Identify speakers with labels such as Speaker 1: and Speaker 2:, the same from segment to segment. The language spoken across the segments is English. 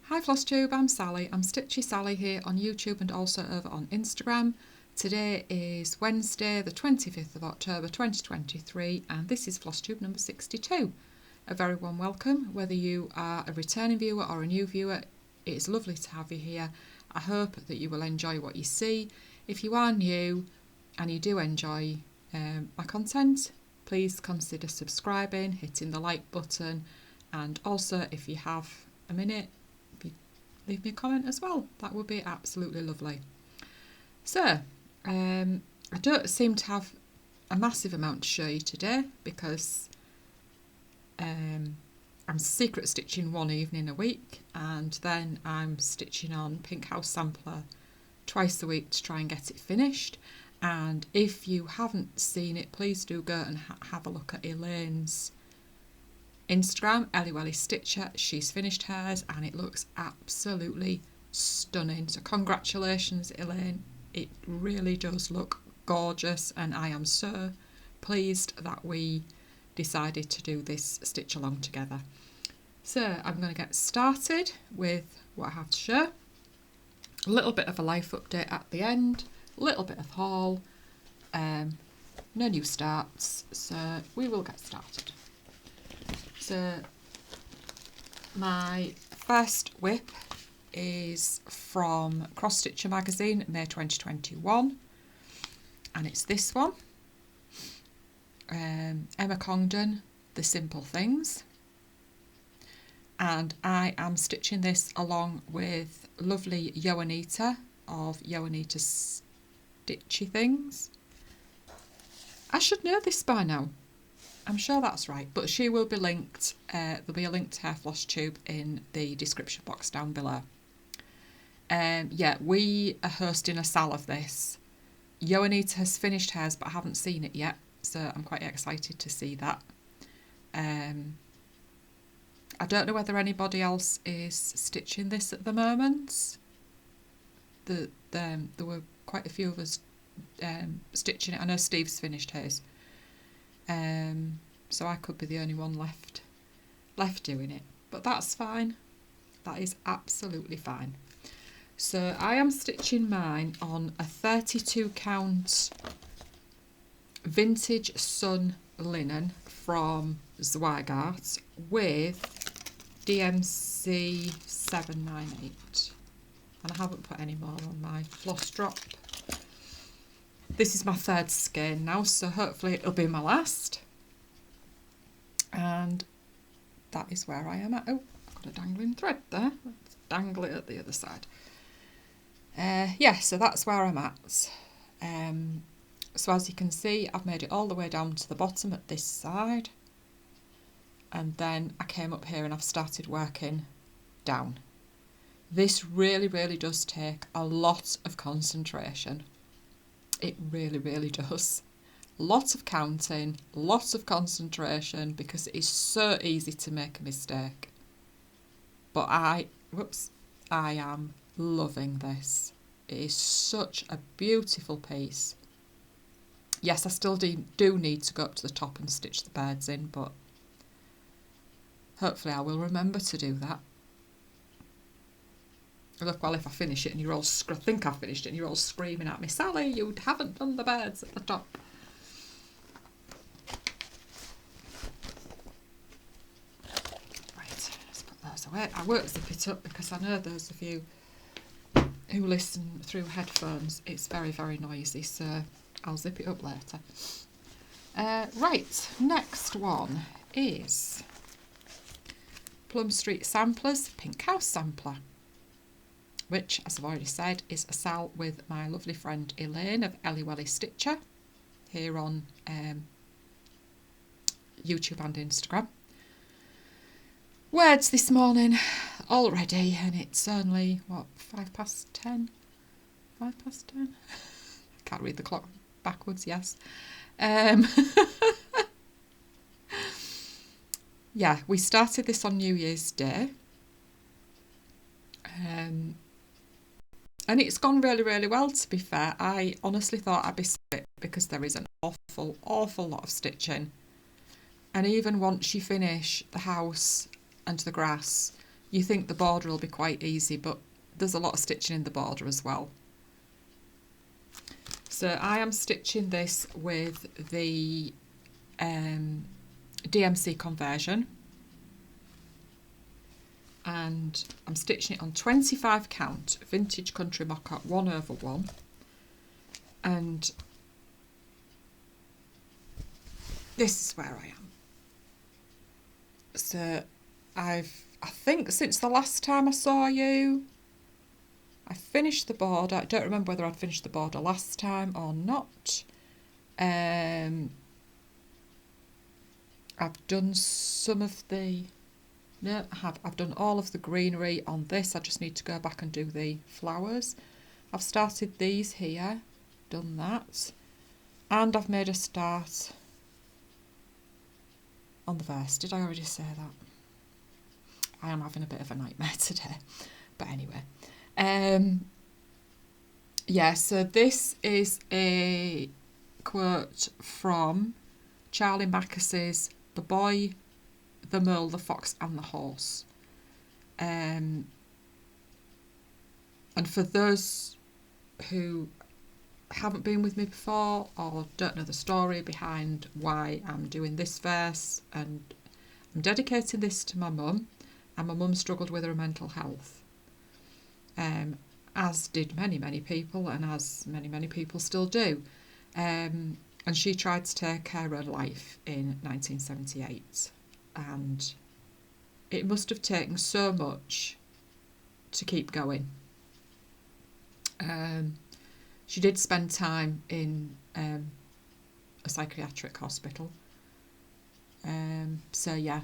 Speaker 1: Hi Flosstube, I'm Sally. I'm StitchySally here on YouTube and also over on Instagram. Today is Wednesday the 25th of October 2023 and this is Flosstube number 62. A very warm welcome, whether you are a returning viewer or a new viewer. It is lovely to have you here. I hope that you will enjoy what you see. If you are new and you do enjoy my content, please consider subscribing, hitting the like button, and also if you have a minute, leave me a comment as well. That would be absolutely lovely. So, I don't seem to have a massive amount to show you today because I'm secret stitching one evening a week and then I'm stitching on Pink House Sampler twice a week to try and get it finished. And if you haven't seen it, please do go and have a look at Elaine's Instagram, Stitcher. She's finished hers and it looks absolutely stunning. So congratulations, Elaine. It really does look gorgeous and I am so pleased that we decided to do this stitch along together. So I'm going to get started with what I have to show. A little bit of a life update at the end, a little bit of haul, no new starts, so we will get started. So my first whip is from Cross Stitcher magazine, May 2021, and it's this one, Emma Congdon, The Simple Things, and I am stitching this along with lovely Yoanita of Yoanita Stitchy Things. I should know this by now. I'm sure that's right, but she will be linked. There'll be a link to her Flosstube in the description box down below. Yeah, we are hosting a sal of this. Yoanita has finished hers, but I haven't seen it yet, so I'm quite excited to see that. I don't know whether anybody else is stitching this at the moment. There were quite a few of us stitching it. I know Steve's finished his. So I could be the only one left doing it, but that's fine. That is absolutely fine. So I am stitching mine on a 32 count vintage sun linen from Zweigart with DMC 798, and I haven't put any more on my floss drop. This is my third skein now, so hopefully it'll be my last. And that is where I am at. Oh, I've got a dangling thread there. Let's dangle it at the other side. Yeah, so that's where I'm at. So as you can see, I've made it all the way down to the bottom at this side. And then I came up here and I've started working down. This really, really does take a lot of concentration. It really, really does. Lots of counting, lots of concentration, because it is so easy to make a mistake. But I am loving this. It is such a beautiful piece. Yes, I still do need to go up to the top and stitch the birds in, but hopefully I will remember to do that. Look, well, if I finish it and you're all think I finished it and you're all screaming at me, Sally, you haven't done the birds at the top. Right, let's put those away. I won't zip it up because I know those of you who listen through headphones, it's very, very noisy, so I'll zip it up later. Right, next one is Plum Street Samplers Pink House Sampler, which, as I've already said, is a sal with my lovely friend Elaine of Stitcher here on YouTube and Instagram. Words this morning already, and it's only, what, 10:05? 10:05? I can't read the clock backwards, yes. Yeah, we started this on New Year's Day. And it's gone really, really well, to be fair. I honestly thought I'd be sick because there is an awful lot of stitching. And even once you finish the house and the grass, you think the border will be quite easy, but there's a lot of stitching in the border as well. So I am stitching this with the DMC conversion, and I'm stitching it on 25 count vintage country mocha 1/1, and this is where I am. So I think since the last time I saw you, I finished the border. I don't remember whether I'd finished the border last time or not. I've done some of the... No, I have. I've done all of the greenery on this. I just need to go back and do the flowers. I've started these here, done that. And I've made a start on the verse. Did I already say that? I am having a bit of a nightmare today. But anyway. Yeah, so this is a quote from Charlie Mackes's The Boy, the Mole, the Fox and the Horse. And for those who haven't been with me before or don't know the story behind why I'm doing this verse, and I'm dedicating this to my mum, and my mum struggled with her mental health, as did many people, and as many people still do, and she tried to take her own life in 1978, and it must have taken so much to keep going. She did spend time in a psychiatric hospital. So yeah,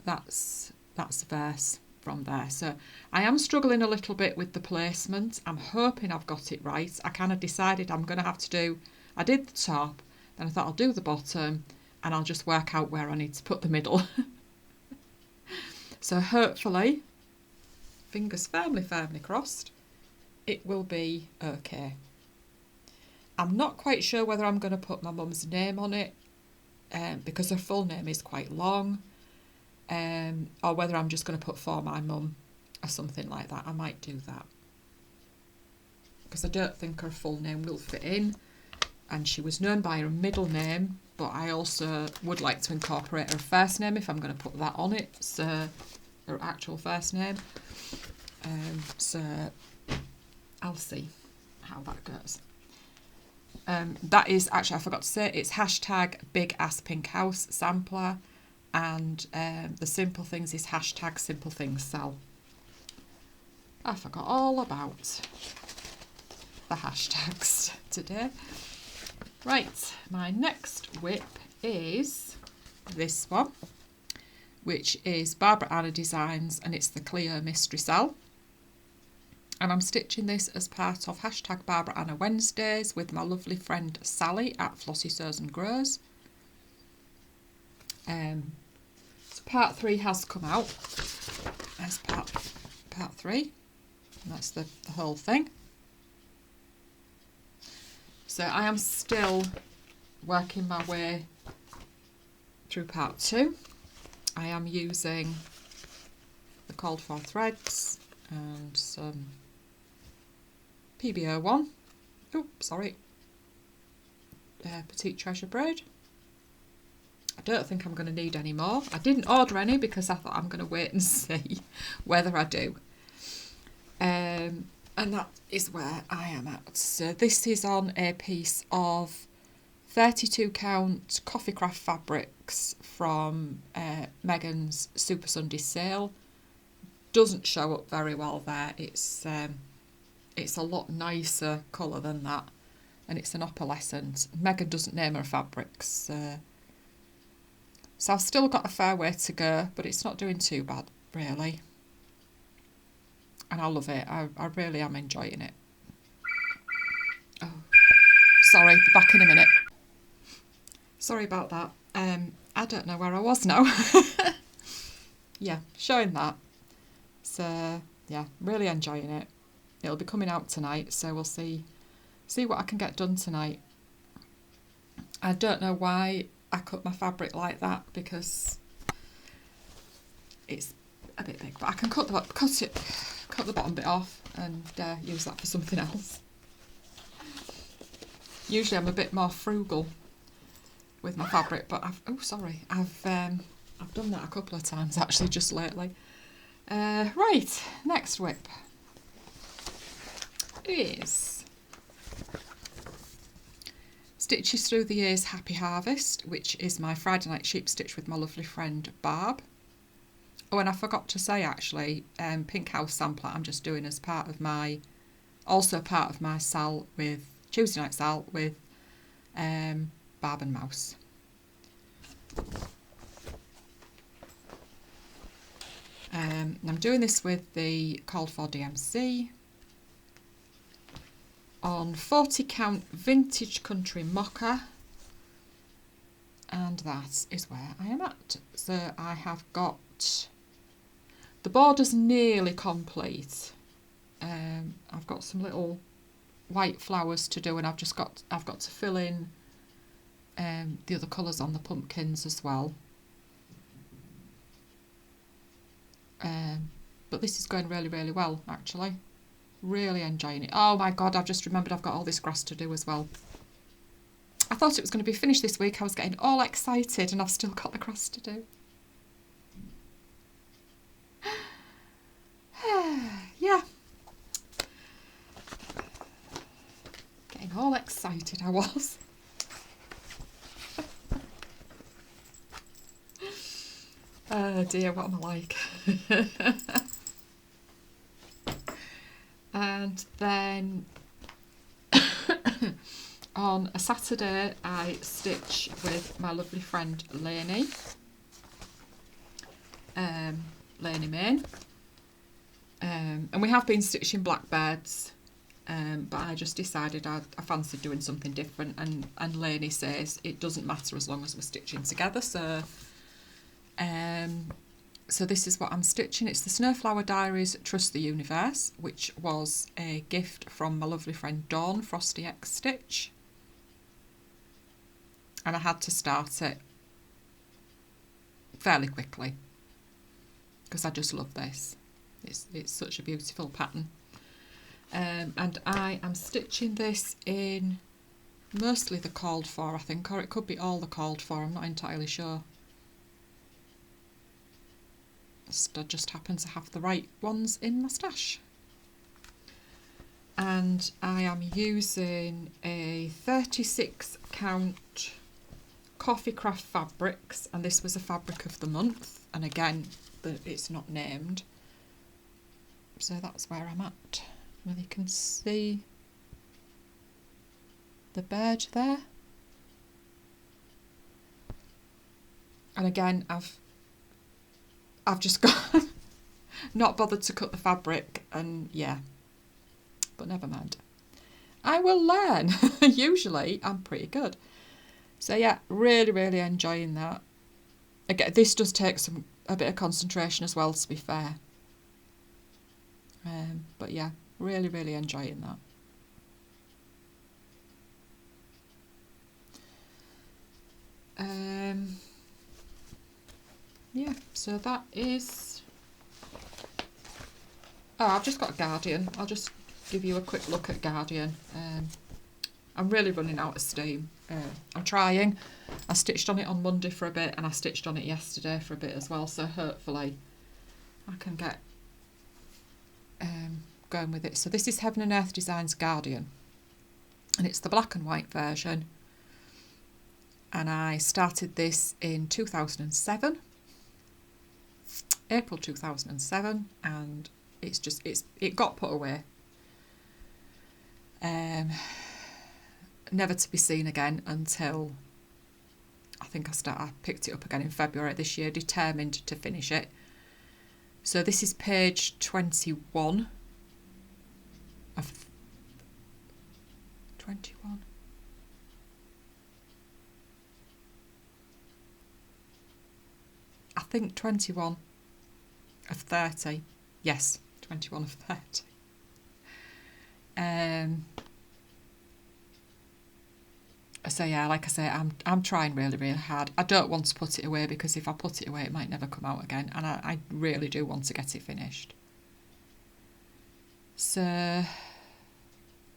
Speaker 1: that's a verse from there. So I am struggling a little bit with the placement. I'm hoping I've got it right. I kind of decided I'm going to have to do... I did the top, then I thought I'll do the bottom, and I'll just work out where I need to put the middle. So hopefully, fingers firmly crossed, it will be okay. I'm not quite sure whether I'm going to put my mum's name on it, because her full name is quite long, or whether I'm just going to put For My Mum or something like that. I might do that, because I don't think her full name will fit in, and she was known by her middle name, but I also would like to incorporate her first name if I'm going to put that on it, so her actual first name. So I'll see how that goes. That is, actually I forgot to say, it's hashtag Big Ass Pink House Sampler, and the Simple Things is hashtag Simple Things Sell. I forgot all about the hashtags today. Right, my next whip is this one, which is Barbara Anna Designs, and it's the Cleo Mystery Cell. And I'm stitching this as part of hashtag Barbara Anna Wednesdays with my lovely friend Sally at Flossy Sews and Grows. So part 3 has come out. There's part 3. And that's the whole thing. So I am still working my way through part 2. I am using the called for threads and some PBO1. Oh, sorry. Petite Treasure braid. I don't think I'm going to need any more. I didn't order any because I thought I'm going to wait and see whether I do. And that is where I am at. So this is on a piece of 32 count Coffee Craft fabrics from Megan's Super Sunday sale. Doesn't show up very well there. It's a lot nicer colour than that, and it's an opalescent. Megan doesn't name her fabrics, so I've still got a fair way to go, but it's not doing too bad really, and I love it. I really am enjoying it. Oh, sorry, back in a minute. Sorry about that. I don't know where I was now. Yeah, showing that. So yeah, really enjoying it. It'll be coming out tonight, so we'll see what I can get done tonight. I don't know why I cut my fabric like that, because a bit big, but I can cut the bottom bit off and use that for something else. Usually I'm a bit more frugal with my fabric, but I've done that a couple of times actually just lately. Right, next whip is Stitches Through the Years Happy Harvest, which is my Friday night sheep stitch with my lovely friend Barb. Oh, and I forgot to say actually, Pink House Sampler I'm just doing as part of my, also part of my sal with, Tuesday night sal with Barb and Mouse. And I'm doing this with the Called For DMC on 40 count Vintage Country Mocha, and that is where I am at. So I have got the border's nearly complete. I've got some little white flowers to do, and I've got to fill in the other colours on the pumpkins as well. But this is going really, really well actually. Really enjoying it. Oh my god, I've just remembered I've got all this grass to do as well. I thought it was going to be finished this week. I was getting all excited and I've still got the grass to do. Yeah. Getting all excited I was. Oh dear, what am I like? And then on a Saturday I stitch with my lovely friend Lainey, Lainey Main, and we have been stitching blackbirds, but I just decided I fancied doing something different, and Lainey says it doesn't matter as long as we're stitching together, so this is what I'm stitching. It's the Snowflower Diaries Trust the Universe, which was a gift from my lovely friend Dawn, Frosty X Stitch. And I had to start it fairly quickly because I just love this. It's such a beautiful pattern. And I am stitching this in mostly the Called For, I think, or it could be all the Called For, I'm not entirely sure. I just happen to have the right ones in my stash. And I am using a 36 count Coffee Craft Fabrics, and this was a fabric of the month, and again it's not named, so that's where I'm at. Well, you can see the bird there, and again I've just got not bothered to cut the fabric, and yeah, but never mind. I will learn. Usually I'm pretty good. So yeah, really, really enjoying that. Again, this does take a bit of concentration as well, to be fair. But yeah, really, really enjoying that. Yeah, so that is... Oh, I've just got Guardian. I'll just give you a quick look at Guardian. I'm really running out of steam. I'm trying. I stitched on it on Monday for a bit, and I stitched on it yesterday for a bit as well, so hopefully I can get going with it. So this is Heaven and Earth Designs Guardian, and it's the black and white version, and I started this in 2007. April 2007, and it got put away, never to be seen again until I think I picked it up again in February this year, determined to finish it. So this is page 21 of 21. I think 21 of 30. Yes, 21 of 30. So yeah, like I say, I'm trying really, really hard. I don't want to put it away because if I put it away, it might never come out again. And I really do want to get it finished. So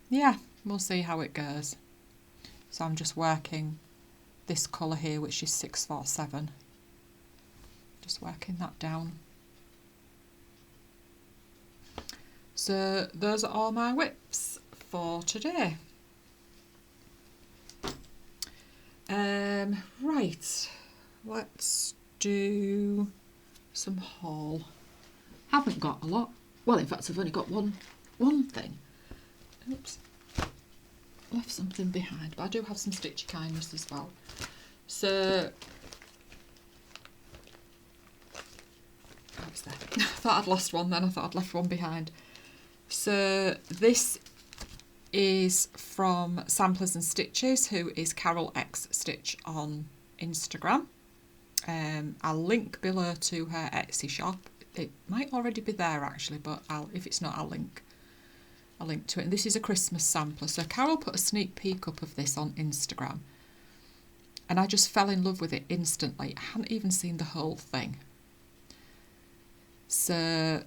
Speaker 1: yeah, we'll see how it goes. So I'm just working this colour here, which is 647. Just working that down. So those are all my whips for today. Right, let's do some haul. Haven't got a lot. Well, in fact, I've only got one thing. Oops, left something behind, but I do have some Stitchy kindness as well. So, that was there. I thought I'd lost one then, I thought I'd left one behind. So this is from Samplers and Stitches, who is Carolxstitch on Instagram. I'll link below to her Etsy shop. It might already be there actually, but if it's not, I'll link to it. And this is a Christmas sampler. So Carol put a sneak peek up of this on Instagram, and I just fell in love with it instantly. I hadn't even seen the whole thing. So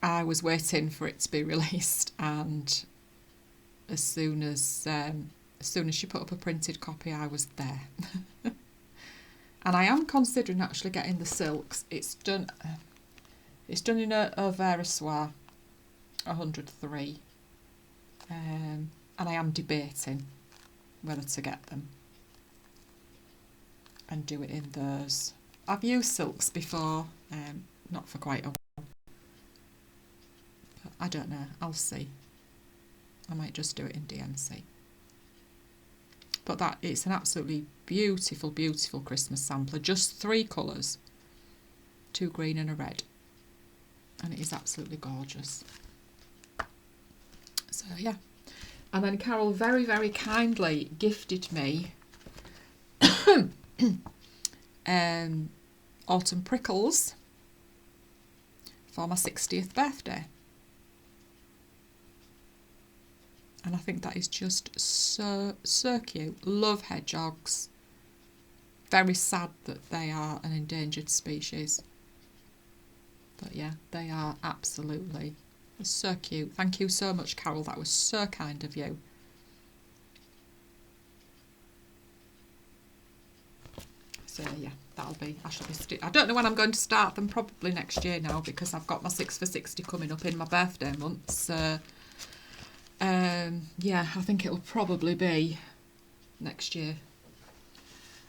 Speaker 1: I was waiting for it to be released, and as soon as she put up a printed copy, I was there. And I am considering actually getting the silks. It's done in a Vera Soir 103, and I am debating whether to get them and do it in those. I've used silks before, not for quite a while. But I don't know, I'll see. I might just do it in DMC. But it's an absolutely beautiful, beautiful Christmas sampler. Just 3 colours. 2 green and a red. And it is absolutely gorgeous. So yeah. And then Carol very, very kindly gifted me autumn prickles for my 60th birthday. And I think that is just so cute. Love hedgehogs. Very sad that they are an endangered species. But yeah, they are absolutely so cute. Thank you so much, Carol. That was so kind of you. So yeah, I shall be I don't know when I'm going to start them, probably next year now, because I've got my 6 for 60 coming up in my birthday month. So yeah, I think it'll probably be next year.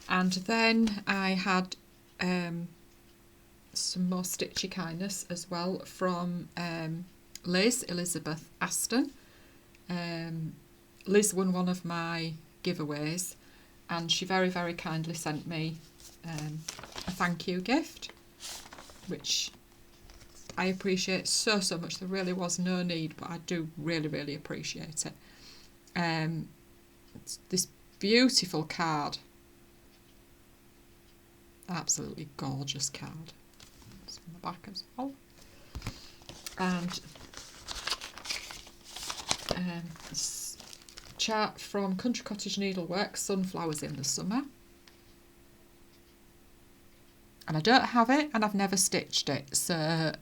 Speaker 1: And then I had some more Stitchy kindness as well from Liz Elizabeth Aston. Liz won one of my giveaways, and she very, very kindly sent me a thank you gift, which I appreciate so much. There really was no need, but I do really, really appreciate it. It's this beautiful card. Absolutely gorgeous card. It's on the back as well. And chart from Country Cottage Needlework, Sunflowers in the Summer. And I don't have it, and I've never stitched it, so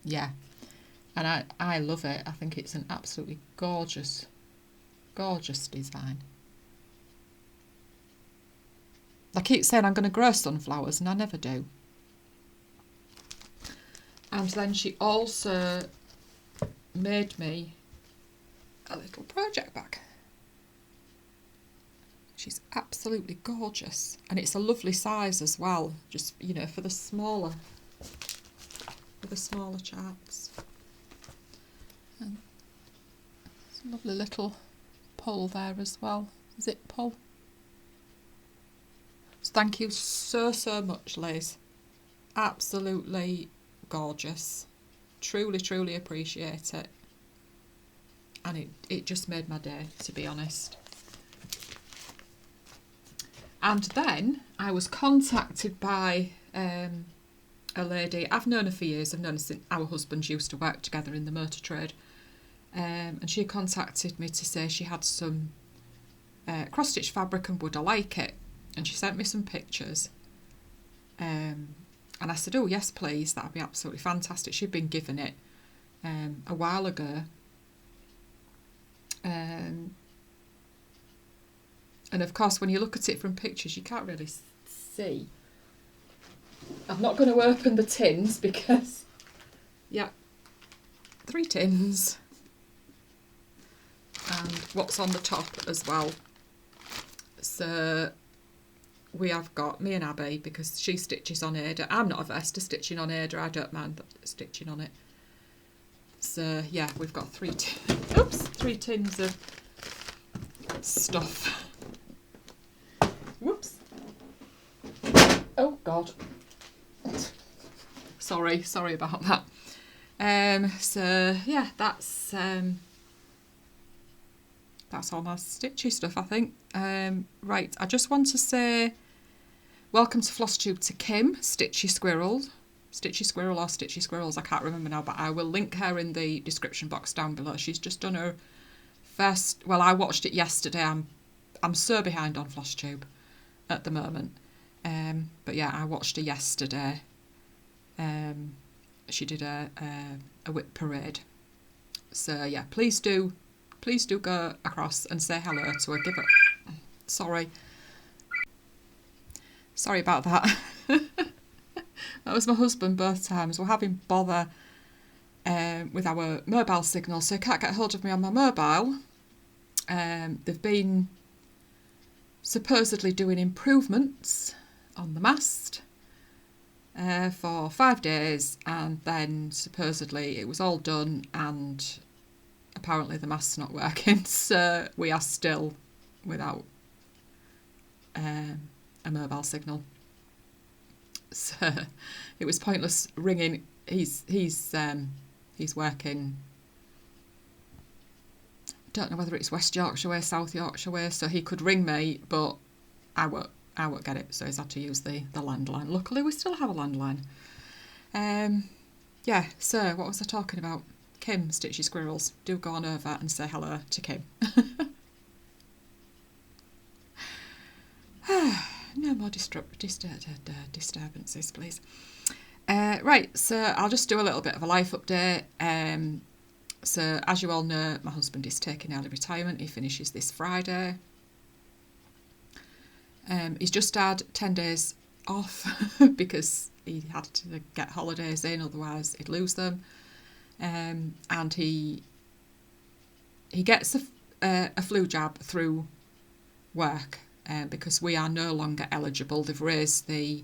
Speaker 1: yeah, and I love it. I think it's an absolutely gorgeous design. I keep saying I'm going to grow sunflowers, and I never do. And then she also made me a little project bag. She's absolutely gorgeous, and it's a lovely size as well, just, you know, for the smaller charts. And it's a lovely little pull there as well, zip pull. So thank you so much, Liz. Absolutely gorgeous. Truly appreciate it. And it just made my day, to be honest. And then I was contacted by a lady. I've known her for years. I've known her since our husbands used to work together in the motor trade. and she contacted me to say she had some cross-stitch fabric and would I like it, and she sent me some pictures, and I said, oh yes please, that'd be absolutely fantastic. She'd been given it a while ago, and of course when you look at it from pictures you can't really see. I'm not going to open the tins because, yeah, 3 tins and what's on the top as well. So we have got me and Abby, because she stitches on Ada. I'm not averse to stitching on Ada, I don't mind stitching on it. So yeah, we've got 3 tins of stuff. Whoops. Oh God. Sorry about that. So yeah, that's all my stitchy stuff, I think. Right, I just want to say welcome to Flosstube to Kim, Stitchy Squirrel or Stitchy Squirrels, I can't remember now, but I will link her in the description box down below. She's just done her first, well, I watched it yesterday. I'm so behind on Flosstube at the moment. But yeah, I watched her yesterday. She did a whip parade. So yeah, please do go across and say hello to her. Give her, sorry about that. That was my husband both times. We're having bother with our mobile signal, so he can't get hold of me on my mobile. They've been supposedly doing improvements on the mast for 5 days, and then supposedly it was all done and apparently the mast's not working, so we are still without a mobile signal. So it was pointless ringing. He's working, don't know whether it's West Yorkshire way, South Yorkshire way, so he could ring me, but I won't get it, so he's had to use the landline. Luckily we still have a landline. Yeah, so what was I talking about? Kim, Stitchy Squirrels. Do go on over and say hello to Kim. No more disturbances, please. Right, so I'll just do a little bit of a life update. So as you all know, my husband is taking early retirement. He finishes this Friday. He's just had 10 days off because he had to get holidays in, otherwise he'd lose them. And he gets a flu jab through work because we are no longer eligible. They've raised the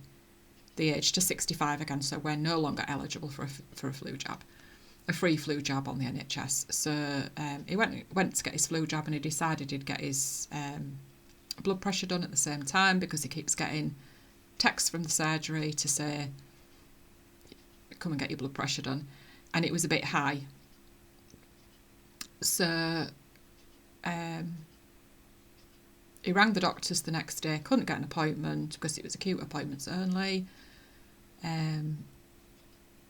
Speaker 1: age to 65 again, so we're no longer eligible for a flu jab, a free flu jab on the NHS. So he went to get his flu jab, and he decided he'd get his blood pressure done at the same time because he keeps getting texts from the surgery to say, come and get your blood pressure done, and it was a bit high. So he rang the doctors the next day, couldn't get an appointment because it was acute appointments only.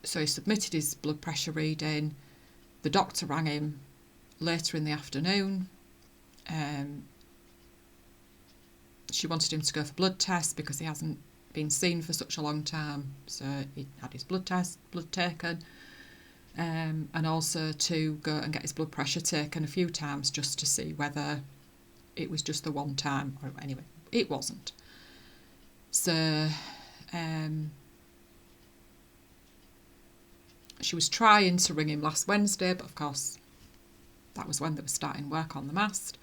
Speaker 1: So he submitted his blood pressure reading. The doctor rang him later in the afternoon. She wanted him to go for blood tests because he hasn't been seen for such a long time. So he had his blood taken, and also to go and get his blood pressure taken a few times just to see whether it was just the one time, or anyway, it wasn't. So she was trying to ring him last Wednesday, but of course that was when they were starting work on the mast.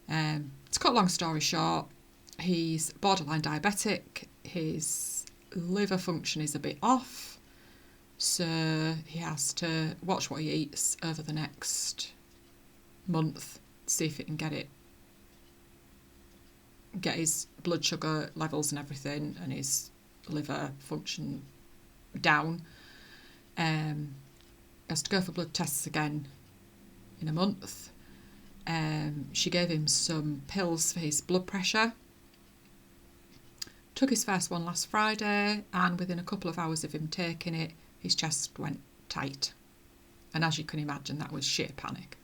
Speaker 1: To cut a long story short, he's borderline diabetic. His liver function is a bit off, so he has to watch what he eats over the next month, see if he can get his blood sugar levels and everything and his liver function down. He has to go for blood tests again in a month. She gave him some pills for his blood pressure. Took his first one last Friday, and within a couple of hours of him taking it, his chest went tight. And as you can imagine, that was sheer panic.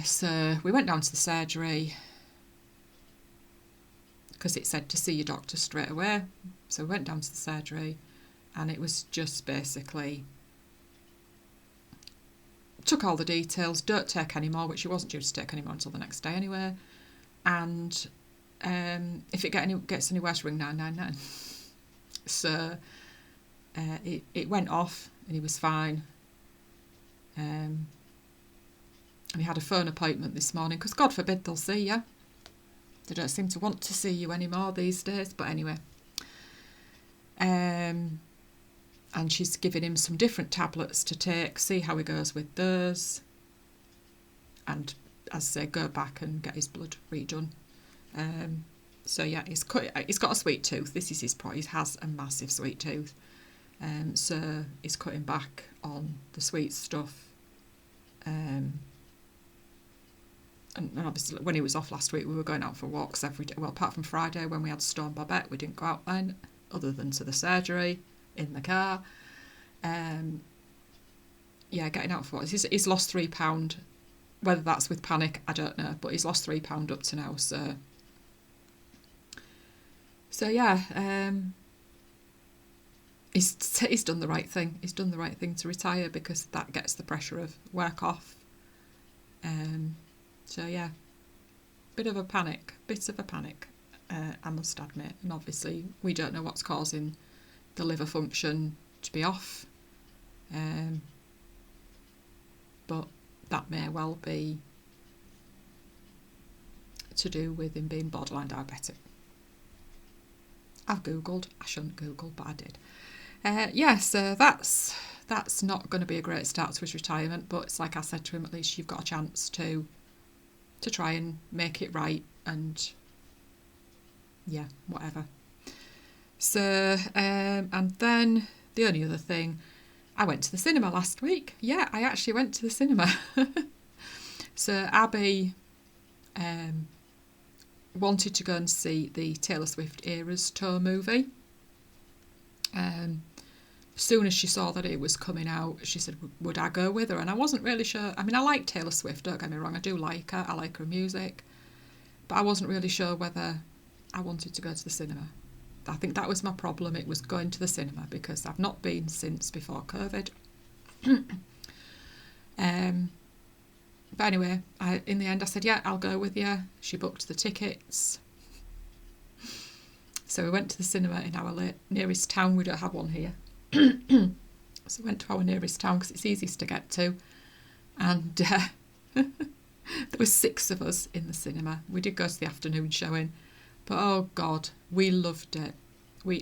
Speaker 1: So we went down to the surgery because it said to see your doctor straight away. So we went down to the surgery, and it was just basically took all the details, don't take any more, which she wasn't due to take any more until the next day anyway. And if it gets any worse, ring 999. So it went off, and he was fine. And he had a phone appointment this morning, because God forbid they'll see you. They don't seem to want to see you anymore these days, but anyway. And she's giving him some different tablets to take, see how he goes with those. And, as I say, go back and get his blood redone. So yeah, he's got a sweet tooth. This is his problem. He has a massive sweet tooth. So he's cutting back on the sweet stuff. And obviously when he was off last week, we were going out for walks every day. Well, apart from Friday when we had Storm Babette, we didn't go out then, other than to the surgery in the car. Yeah, getting out for walks. He's lost £3. Whether that's with panic, I don't know, but he's lost £3 up to now. So yeah, he's done the right thing. He's done the right thing to retire, because that gets the pressure of work off. So yeah, bit of a panic, I must admit. And obviously we don't know what's causing the liver function to be off. But that may well be to do with him being borderline diabetic. I've googled. I shouldn't Google, but I did. Yeah, so that's not going to be a great start to his retirement, but it's like I said to him, at least you've got a chance to try and make it right, and yeah, whatever. So, and then the only other thing, I went to the cinema last week. Yeah, I actually went to the cinema. So Abby wanted to go and see the Taylor Swift Eras Tour movie. As soon as she saw that it was coming out, she said, would I go with her? And I wasn't really sure. I mean, I like Taylor Swift, don't get me wrong, I do like her, I like her music, but I wasn't really sure whether I wanted to go to the cinema. I think that was my problem, it was going to the cinema, because I've not been since before COVID. But anyway, in the end I said, yeah, I'll go with you. She booked the tickets. So we went to the cinema in our nearest town. We don't have one here. So we went to our nearest town because it's easiest to get to. And there were 6 of us in the cinema. We did go to the afternoon showing. But oh God, we loved it.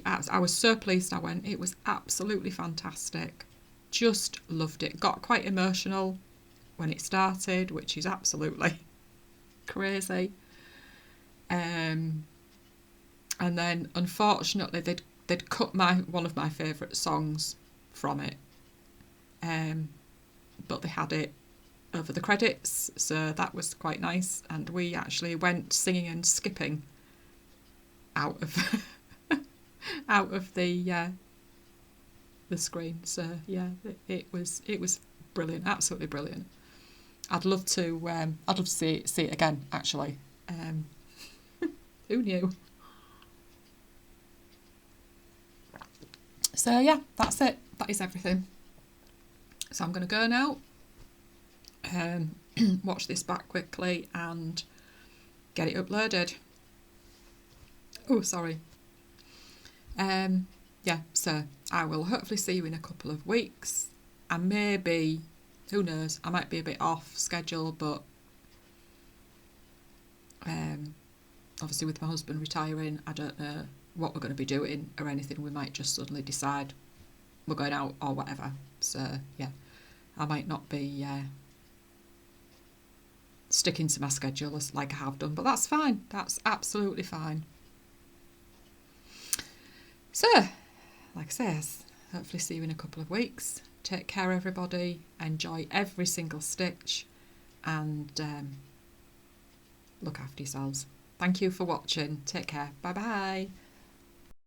Speaker 1: I was so pleased I went. It was absolutely fantastic. Just loved it. Got quite emotional when it started, which is absolutely crazy. And then unfortunately they'd cut one of my favourite songs from it. But they had it over the credits, so that was quite nice. And we actually went singing and skipping out of out of the screen. So yeah, it was brilliant, absolutely brilliant. I'd love to see it again, actually. Who knew? So yeah, that's it. That is everything. So I'm going to go now. Watch this back quickly and get it uploaded. Oh, sorry. Yeah, so I will hopefully see you in a couple of weeks. And maybe, who knows, I might be a bit off schedule, but obviously with my husband retiring, I don't know what we're going to be doing or anything. We might just suddenly decide we're going out or whatever. So yeah, I might not be sticking to my schedule like I have done, but that's fine. That's absolutely fine. So, like I say, hopefully see you in a couple of weeks. Take care, everybody. Enjoy every single stitch, and look after yourselves. Thank you for watching. Take care. Bye bye.